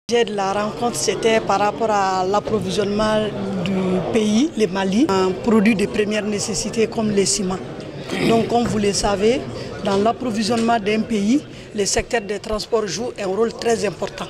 De la rencontre, c'était par rapport à l'approvisionnement du pays, le Mali, en produits de première nécessité comme les ciments. Donc, comme vous le savez, dans l'approvisionnement d'un pays, le secteur des transports joue un rôle très important.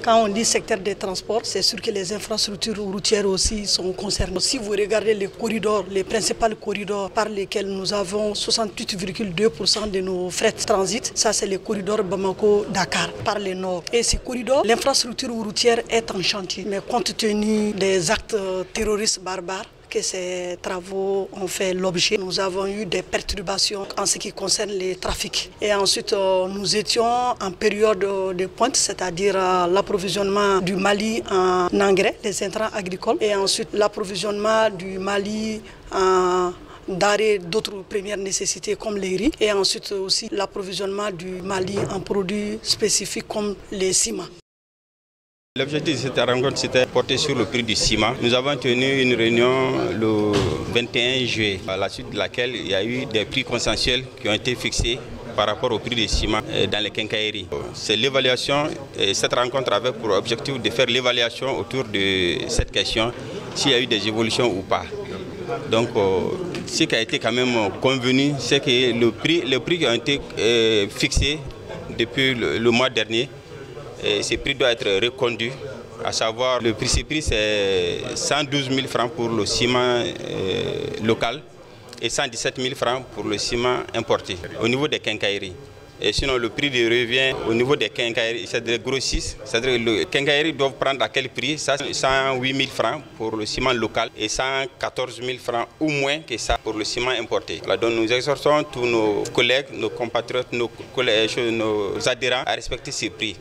Quand on dit secteur des transports, c'est sûr que les infrastructures routières aussi sont concernées. Si vous regardez les corridors, les principaux corridors par lesquels nous avons 68,2% de nos frais de transit, ça c'est le corridor Bamako-Dakar par le nord. Et ces corridors, l'infrastructure routière est en chantier. Mais compte tenu des actes terroristes barbares, que ces travaux ont fait l'objet. Nous avons eu des perturbations en ce qui concerne les trafics. Et ensuite, nous étions en période de pointe, c'est-à-dire l'approvisionnement du Mali en engrais, les intrants agricoles, et ensuite l'approvisionnement du Mali en denrées d'autres premières nécessités comme les riz, et ensuite aussi l'approvisionnement du Mali en produits spécifiques comme les ciments. L'objectif de cette rencontre, c'était porté sur le prix du ciment. Nous avons tenu une réunion le 21 juillet, à la suite de laquelle il y a eu des prix consensuels qui ont été fixés par rapport au prix du ciment dans les quincailleries. C'est l'évaluation, et cette rencontre avait pour objectif de faire l'évaluation autour de cette question, s'il y a eu des évolutions ou pas. Donc, ce qui a été quand même convenu, c'est que les prix qui ont été fixés depuis le mois dernier, ces prix doivent être reconduits, à savoir le prix, c'est 112 000 francs pour le ciment local et 117 000 francs pour le ciment importé au niveau des quincailleries. Et sinon le prix de revient au niveau des quincailleries, c'est des grossistes, c'est-à-dire que les quincailleries doivent prendre à quel prix? Ça, 108 000 francs pour le ciment local et 114 000 francs ou moins que ça pour le ciment importé. Alors, donc nous exhortons tous nos collègues, nos compatriotes, nos adhérents à respecter ces prix.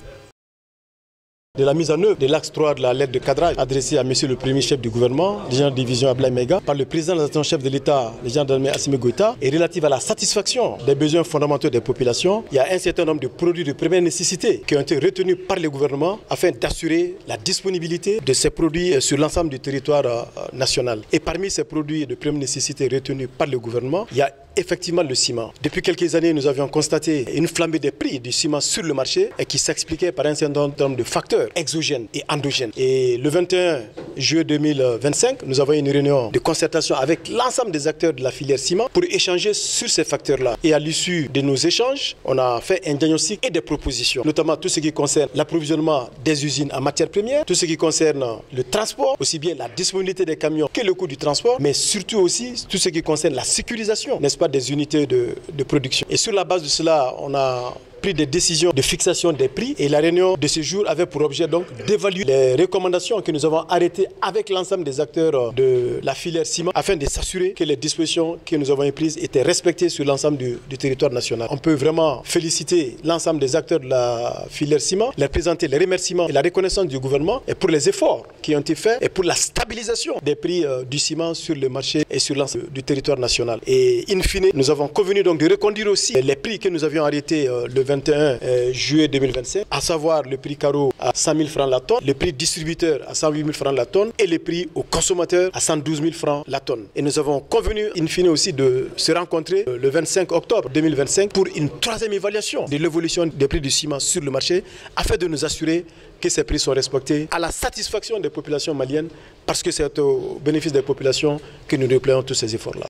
De la mise en œuvre de l'axe 3 de la lettre de cadrage adressée à monsieur le premier chef du gouvernement, le général de division Ablaye Maiga, par le président de l'administration chef de l'État, le général d'armée Assimi Goïta, est relative à la satisfaction des besoins fondamentaux des populations. Il y a un certain nombre de produits de première nécessité qui ont été retenus par le gouvernement afin d'assurer la disponibilité de ces produits sur l'ensemble du territoire national. Et parmi ces produits de première nécessité retenus par le gouvernement, il y a effectivement le ciment. Depuis quelques années, nous avions constaté une flambée des prix du ciment sur le marché et qui s'expliquait par un certain nombre de facteurs exogènes et endogènes. Et le 21 juillet 2025, nous avons eu une réunion de concertation avec l'ensemble des acteurs de la filière ciment pour échanger sur ces facteurs-là. Et à l'issue de nos échanges, on a fait un diagnostic et des propositions, notamment tout ce qui concerne l'approvisionnement des usines en matières premières, tout ce qui concerne le transport, aussi bien la disponibilité des camions que le coût du transport, mais surtout aussi tout ce qui concerne la sécurisation, n'est-ce pas, des unités de production. Et sur la base de cela, on a pris des décisions de fixation des prix et la réunion de ce jour avait pour objet donc d'évaluer les recommandations que nous avons arrêtées avec l'ensemble des acteurs de la filière ciment afin de s'assurer que les dispositions que nous avons prises étaient respectées sur l'ensemble du territoire national. On peut vraiment féliciter l'ensemble des acteurs de la filière ciment, leur présenter les remerciements et la reconnaissance du gouvernement et pour les efforts qui ont été faits et pour la stabilisation des prix du ciment sur le marché et sur l'ensemble du territoire national. Et in fine, nous avons convenu donc de reconduire aussi les prix que nous avions arrêtés le 21 juillet 2025, à savoir le prix carreau à 100 000 francs la tonne, le prix distributeur à 108 000 francs la tonne et le prix au consommateur à 112 000 francs la tonne. Et nous avons convenu in fine aussi de se rencontrer le 25 octobre 2025 pour une troisième évaluation de l'évolution des prix du ciment sur le marché afin de nous assurer que ces prix sont respectés à la satisfaction des populations maliennes parce que c'est au bénéfice des populations que nous déployons tous ces efforts-là.